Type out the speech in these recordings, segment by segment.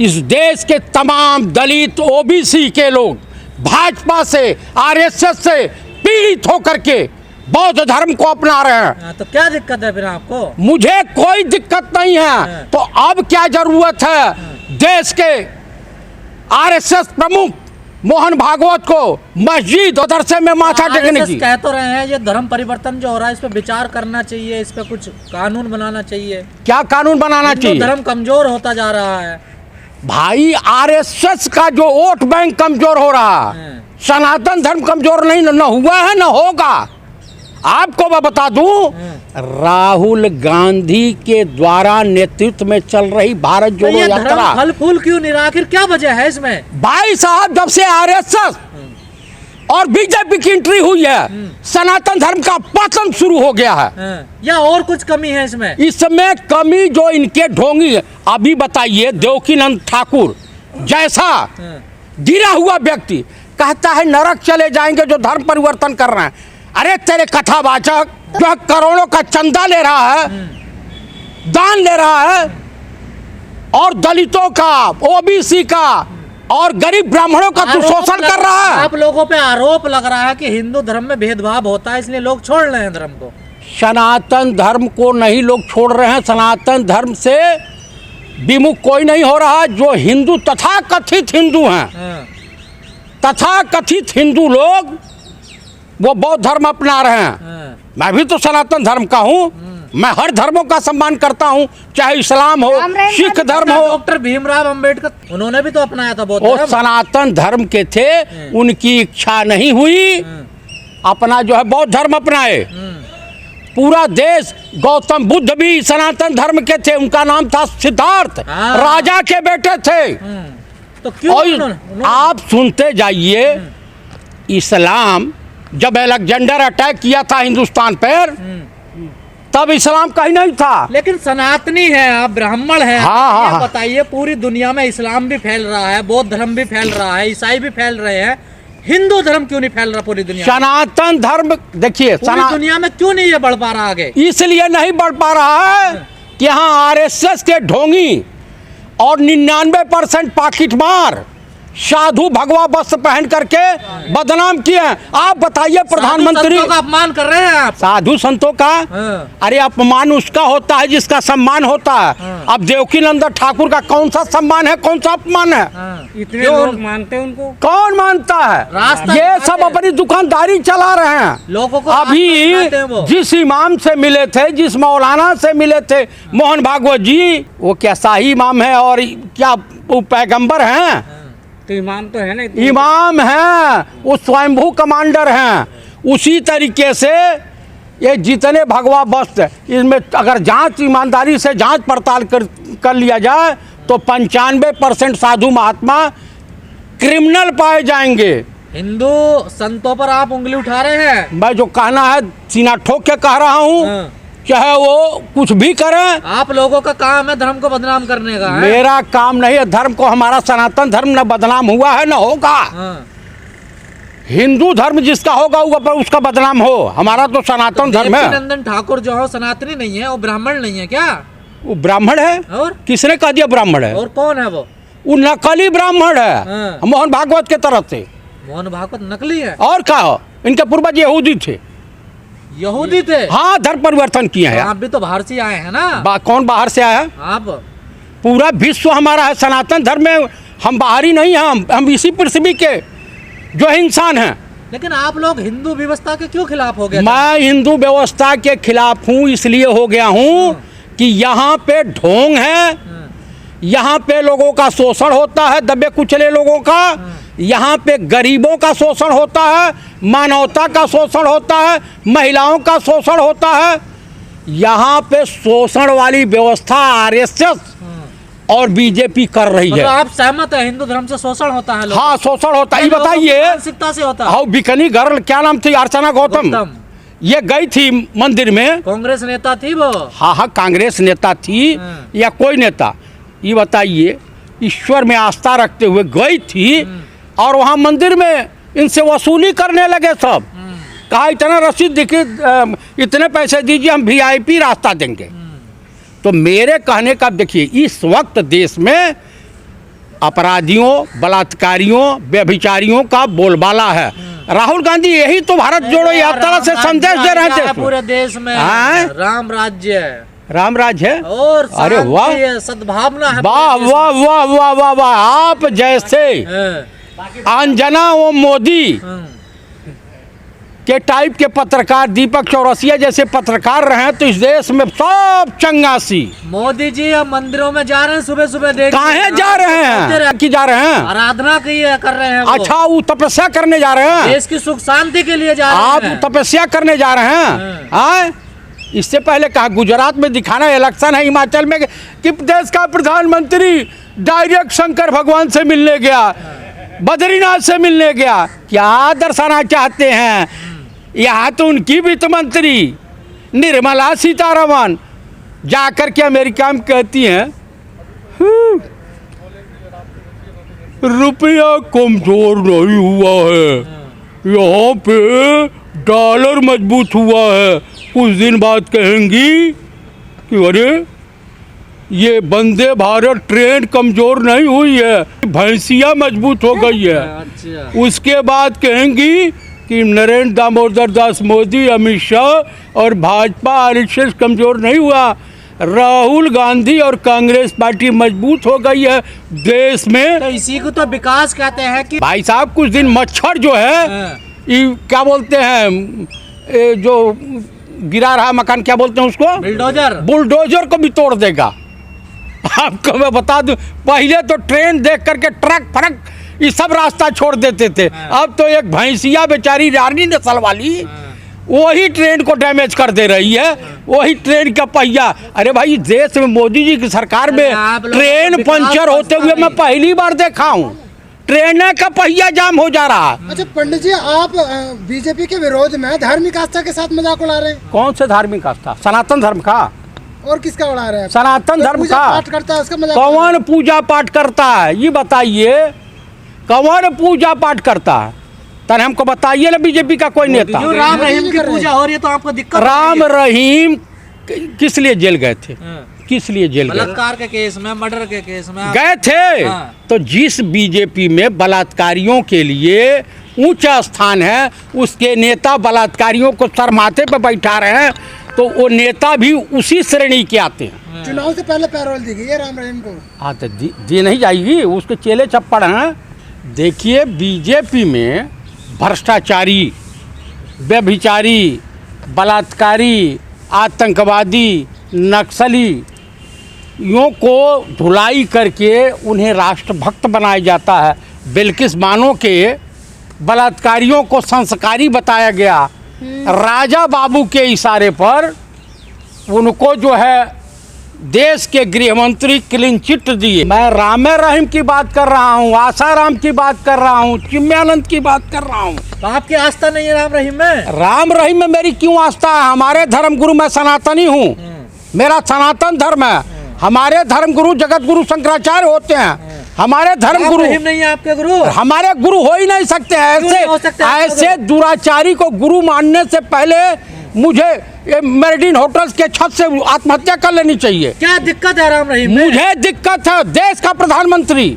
इस देश के तमाम दलित ओबीसी के लोग भाजपा से आरएसएस से पीड़ित होकर के बौद्ध धर्म को अपना रहे हैं। तो क्या दिक्कत है फिर आपको? मुझे कोई दिक्कत नहीं है। तो अब क्या जरूरत है देश के आरएसएस प्रमुख मोहन भागवत को मस्जिद और मदरसे में माथा टेकने की? कह तो रहे हैं ये धर्म परिवर्तन जो हो रहा है इस पे विचार करना चाहिए, इस पे कुछ कानून बनाना चाहिए। क्या कानून बनाना चाहिए? धर्म कमजोर होता जा रहा है भाई। आरएसएस का जो वोट बैंक कमजोर हो रहा है, सनातन धर्म कमजोर नहीं न हुआ है न होगा। आपको मैं बता दूं, राहुल गांधी के द्वारा नेतृत्व में चल रही भारत जोड़ो यात्रा फल फूल क्यों नहीं रहा? आखिर क्या वजह है इसमें? भाई साहब, जब से आरएसएस और बीजेपी की एंट्री हुई है, सनातन धर्म का पतन शुरू हो गया है। या और कुछ कमी है इसमें? इसमें कमी जो इनके ढोंगी है। अभी बताइए, देवकीनंद ठाकुर जैसा गिरा हुआ व्यक्ति कहता है नरक चले जाएंगे जो धर्म परिवर्तन कर रहे हैं। अरे तेरे कथावाचक जो करोड़ों का चंदा ले रहा है, दान ले रहा है, और दलितों का, ओबीसी का और गरीब ब्राह्मणों का तू शोषण कर रहा है। आप लोगों पे आरोप लग रहा है कि हिंदू धर्म में भेदभाव होता है इसलिए लोग छोड़ रहे हैं धर्म को। सनातन धर्म को नहीं लोग छोड़ रहे हैं। सनातन धर्म से विमुख कोई नहीं हो रहा। जो हिंदू तथाकथित हिंदू हैं, तथाकथित हिंदू लोग वो बौद्ध धर्म अपना रहे हैं। मैं भी तो सनातन धर्म का हूँ। मैं हर धर्मों का सम्मान करता हूँ, चाहे इस्लाम हो, सिख धर्म हो। डॉक्टर भीमराव अंबेडकर उन्होंने भी तो अपनाया था बौद्ध वो धर्म। सनातन धर्म के थे, उनकी इच्छा नहीं हुई अपना जो है बौद्ध धर्म अपनाए। पूरा देश, गौतम बुद्ध भी सनातन धर्म के थे। उनका नाम था सिद्धार्थ, राजा के बेटे थे। तो क्यों आप सुनते जाइए, इस्लाम जब अलेक्जेंडर अटैक किया था हिंदुस्तान पर, तब इस्लाम कहीं नहीं था। लेकिन सनातनी है, आप ब्राह्मण हैं। हाँ। बताइए, पूरी दुनिया में इस्लाम भी फैल रहा है, बौद्ध धर्म भी फैल रहा है, ईसाई भी फैल रहे हैं, हिंदू धर्म क्यों नहीं फैल रहा पूरी दुनिया? सनातन धर्म देखिए, पूरी दुनिया में क्यों नहीं ये बढ़ पा रहा आगे? इसलिए नहीं बढ़ पा रहा है कि यहाँ आरएसएस के ढोंगी और 99% पाकिटमार साधु भगवा वस्त्र पहन करके बदनाम किए हैं। आप बताइए, प्रधानमंत्री का अपमान कर रहे हैं आप। साधु संतों का अरे अपमान उसका होता है जिसका सम्मान होता है। अब देवकीनंद ठाकुर का कौन सा सम्मान है, कौन सा अपमान है? इतने लोग मानते हैं उनको? कौन मानता है? ये सब अपनी दुकानदारी चला रहे हैं। लोगों को अभी जिस इमाम से मिले थे, जिस मौलाना से मिले थे मोहन भागवत जी, वो क्या शाही इमाम है और क्या वो पैगंबर हैं? तो इमाम तो है ना, इमाम हैं, वो स्वयंभू कमांडर हैं। उसी तरीके से ये जितने भगवा वस्त्र, इसमें अगर जांच ईमानदारी से जांच पड़ताल कर लिया जाए तो 95% साधु महात्मा क्रिमिनल पाए जाएंगे। हिंदू संतों पर आप उंगली उठा रहे हैं। मैं जो कहना है सीना ठोक के कह रहा हूँ, चाहे वो कुछ भी करें। आप लोगों का काम है धर्म को बदनाम करने का है? मेरा काम नहीं है धर्म को। हमारा सनातन धर्म न बदनाम हुआ है न होगा। हिंदू धर्म जिसका होगा वो उसका बदनाम हो। हमारा तो सनातन धर्म है। देवकीनंदन ठाकुर जो है सनातनी नहीं है, वो ब्राह्मण नहीं है क्या? वो ब्राह्मण है। और किसने कह दिया ब्राह्मण है? और कौन है वो? वो नकली ब्राह्मण है। मोहन भागवत के तरफ से। मोहन भागवत नकली है? और क्या हो, इनके पूर्वज यहूदी थे। यहूदी थे? हाँ, धर्म परिवर्तन किए हैं। आप भी तो बाहर से आए हैं ना? कौन बाहर से आया है? आप। पूरा विश्व हमारा है। सनातन धर्म में हम बाहरी नहीं हैं, हम इसी पृथ्वी के जो इंसान हैं। लेकिन आप लोग हिंदू व्यवस्था के क्यों खिलाफ हो गए? मैं हिंदू व्यवस्था के खिलाफ हूँ, इसलिए हो गया हूँ कि यहाँ पे ढोंग है, यहाँ पे लोगों का शोषण होता है, दबे कुचले लोगों का। यहाँ पे गरीबों का शोषण होता है, मानवता का शोषण होता है, महिलाओं का शोषण होता है। यहाँ पे शोषण वाली व्यवस्था आरएसएस और बीजेपी कर रही है। आप सहमत है हिंदू धर्म से शोषण होता है? हाँ, शोषण होता है। बताइए, मानसिकता से होता है। हाँ, बिकनी गर्ल, क्या नाम थी? अर्चना गौतम। ये गई थी मंदिर में। कांग्रेस नेता थी वो? हाँ, कांग्रेस नेता थी या कोई नेता, ये बताइए। ईश्वर में आस्था रखते हुए गई थी और वहाँ मंदिर में इनसे वसूली करने लगे सब। कहा इतना रसीद देखिए, इतने पैसे दीजिए, हम वीआईपी रास्ता देंगे। तो मेरे कहने का देखिए, इस वक्त देश में अपराधियों, बलात्कारियों, व्यभिचारियों का बोलबाला है। राहुल गांधी यही तो भारत जोड़ो यात्रा से संदेश दे रहे थे पूरे देश में। हाँ? राम राज्य है, राम राज है और अरे वाह, शांति है, सद्भावना है। वाह वाह वाह वाह वाह वाह, आप जैसे अंजना व मोदी के टाइप के पत्रकार, दीपक चौरसिया जैसे पत्रकार रहे हैं तो इस देश में सब चंगासी। मोदी जी अब मंदिरों में जा रहे हैं, सुबह सुबह देख कहाँ जा रहे हैं कि जा रहे हैं? आराधना कर रहे हैं वो। अच्छा, वो तपस्या करने जा रहे हैं, देश की सुख शांति के लिए जा आप रहे हैं। तपस्या करने जा रहे हैं। हाँ, इससे पहले कहा गुजरात में दिखाना इलेक्शन है, हिमाचल में कि देश का प्रधानमंत्री डायरेक्ट शंकर भगवान से मिलने गया, बद्रीनाथ से मिलने गया। क्या दर्शाना चाहते हैं? यहाँ तो उनकी वित्त मंत्री निर्मला सीतारमण जाकर के अमेरिका में कहती हैं रुपया कमजोर नहीं हुआ है, यहाँ पे डॉलर मजबूत हुआ है। कुछ दिन बाद कहेंगी कि अरे ये वंदे भारत ट्रेन कमजोर नहीं हुई है, भैंसिया मजबूत हो गई है। अच्छा। उसके बाद कहेंगी कि नरेंद्र दामोदर दास मोदी, अमित शाह और भाजपा आरएसएस कमजोर नहीं हुआ, राहुल गांधी और कांग्रेस पार्टी मजबूत हो गई है देश में। तो इसी को तो विकास कहते हैं कि भाई साहब, कुछ दिन मच्छर जो है ये क्या बोलते हैं, ये जो गिरा रहा मकान क्या बोलते हैं उसको, बुलडोजर को भी तोड़ देगा। आपको मैं बता दूं, पहले तो ट्रेन देख करके ट्रक फरक ये सब रास्ता छोड़ देते थे, अब तो एक भैंसिया बेचारी रानी नस्ल वाली वही ट्रेन को डैमेज कर दे रही है, वही ट्रेन का पहिया। अरे भाई, देश में मोदी जी की सरकार में ट्रेन पंचर होते हुए मैं पहली बार देखा हूँ, ट्रेन का पहिया जाम हो जा रहा। अच्छा पंडित जी, आप बीजेपी के विरोध में धार्मिक आस्था के साथ मजाक उड़ा रहे हैं? कौन से धार्मिक आस्था? सनातन धर्म का। और किसका उड़ा रहे हैं? सनातन धर्म का। पाठ करता है उसका मजाक? कौन पूजा पाठ करता है ये बताइए, कौन पूजा पाठ करता है? तब हमको बताइए ना, बीजेपी का कोई नेता। राम रहीम की पूजा हो रही है तो आपको दिक्कत? राम रहीम किस लिए जेल गए थे? किस लिए जेल गए? बलात्कार के केस में, मर्डर के केस में गए थे। तो जिस बीजेपी में बलात्कारियों के लिए ऊंचा स्थान है, उसके नेता बलात्कारियों को सर माथे पे बैठा रहे हैं, तो वो नेता भी उसी श्रेणी के आते हैं। चुनाव से पहले पैरोल दी गई है राम रहीम को। हाँ, तो दी नहीं जाएगी, उसके चेले चप्पड़ हैं। देखिए, बीजेपी में भ्रष्टाचारी, व्यभिचारी, बलात्कारी, आतंकवादी, नक्सलियों को धुलाई करके उन्हें राष्ट्रभक्त बनाया जाता है। बिल्किस बानो के बलात्कारियों को संस्कारी बताया गया। राजा बाबू के इशारे पर उनको जो है देश के गृह मंत्री क्लीन चिट दिए। मैं राम रहीम की बात कर रहा हूँ, आसाराम की बात कर रहा हूँ, चिन्मयानंद की बात कर रहा हूँ। तो आपकी आस्था नहीं है राम रहीम में? राम रहीम में मेरी क्यों आस्था है? हमारे धर्म गुरु, मैं सनातनी हूँ, मेरा सनातन धर्म है। हमारे धर्म गुरु जगत गुरु शंकराचार्य होते हैं। हमारे धर्म गुरु नहीं है आपके गुरु? हमारे गुरु हो ही नहीं सकते। ऐसे दुराचारी को गुरु मानने से पहले मुझे ये मेरिडिन होटल्स के छत से आत्महत्या कर लेनी चाहिए। क्या दिक्कत है राम रहीम में? मुझे दिक्कत है, देश का प्रधानमंत्री,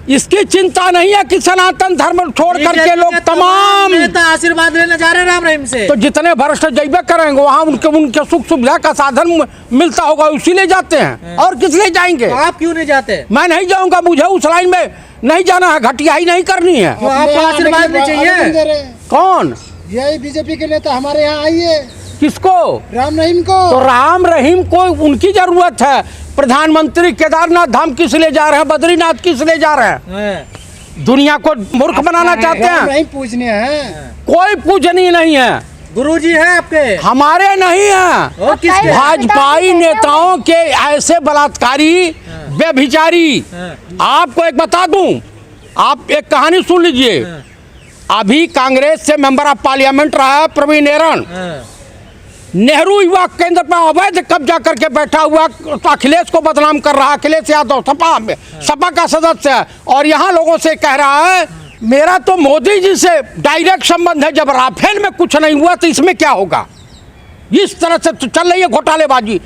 इसकी चिंता नहीं है कि सनातन धर्म छोड़ करके लोग तमाम नेता आशीर्वाद लेने जा रहे हैं राम रहीम से। तो जितने भ्रष्ट जैबे करेंगे वहाँ उनके सुख सुविधा का साधन मिलता होगा, उसीलिए जाते हैं। और किस लिए जाएंगे? तो आप क्यों नहीं जाते? मैं नहीं जाऊंगा, मुझे उस लाइन में नहीं जाना है, घटियाई नहीं करनी है। तो आपको आशीर्वाद नहीं चाहिए? कौन? यही बीजेपी के नेता हमारे यहाँ आइए। किसको? राम रहीम को। तो राम रहीम को उनकी जरूरत है। प्रधानमंत्री केदारनाथ धाम किस लिए जा रहे हैं? बद्रीनाथ किस लिए जा रहे हैं? दुनिया को मूर्ख बनाना चाहते हैं। नहीं पूजनीय है, कोई पूजनीय नहीं है। गुरुजी हैं आपके? हमारे नहीं है। और किसके? भाजपाई नेताओं के ऐसे बलात्कारी, व्यभिचारी। आपको एक बता दूं, आप एक कहानी सुन लीजिए। अभी कांग्रेस से मेंबर ऑफ पार्लियामेंट रहा है प्रवीण एरन, नेहरू युवा केंद्र पर अवैध कब्जा करके बैठा हुआ, तो अखिलेश को बदनाम कर रहा। अखिलेश यादव सपा का सदस्य है, और यहाँ लोगों से कह रहा है मेरा तो मोदी जी से डायरेक्ट संबंध है, जब राफेल में कुछ नहीं हुआ तो इसमें क्या होगा। इस तरह से तो चल रही है घोटालेबाजी।